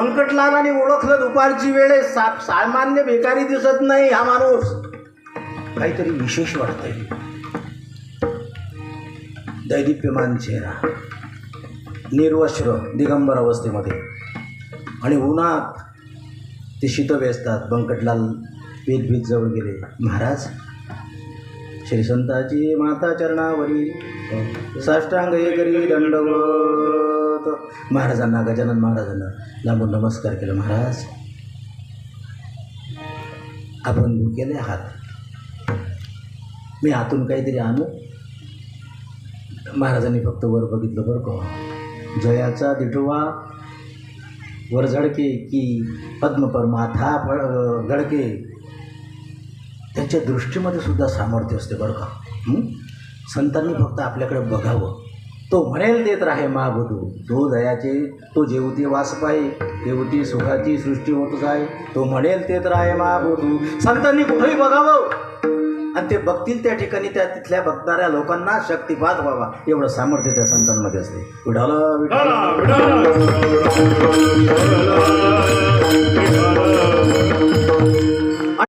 बंकटलालाने ओळखलं दुपारची वेळ आहे. सामान्य बेकारी दिसत नाही हा माणूस, काहीतरी विशेष वाटतंय. दैदिप्यमान चेहरा, निर्वस्त्र दिगंबर अवस्थेमध्ये, आणि उन्हात ते शीतव्यस्तात. बंकटलाल पेदभीत जवळ गेले. महाराज, श्री संताची माता चरणावरी साष्टांग हे करी दंडवत. महाराजांना, गजानन महाराजांना लांबून नमस्कार केला. महाराज, आपण भुकेले आहात, मी आतून काहीतरी आणू? महाराजांनी फक्त वर बघितलं बरं का. जयाचा दिटवा वर झळके की पद्मपर माथा गळके, त्यांच्या दृष्टीमध्ये सुद्धा सामर्थ्य असते बरं का. संतांनी फक्त आपल्याकडे बघावं. तो म्हणेल तेच राहे महाबुधू, तो दयाचे, तो जेवती वास पाये, तेवती सुखाची सृष्टी होत जाय. तो म्हणेल तेच राहे महाबुधू. संतांनी कुठेही बघावं आणि ते बघतील त्या ठिकाणी त्या तिथल्या बघणाऱ्या लोकांना शक्तिपात व्हावा एवढं सामर्थ्य त्या संतांमध्ये असते. विठाला विठाला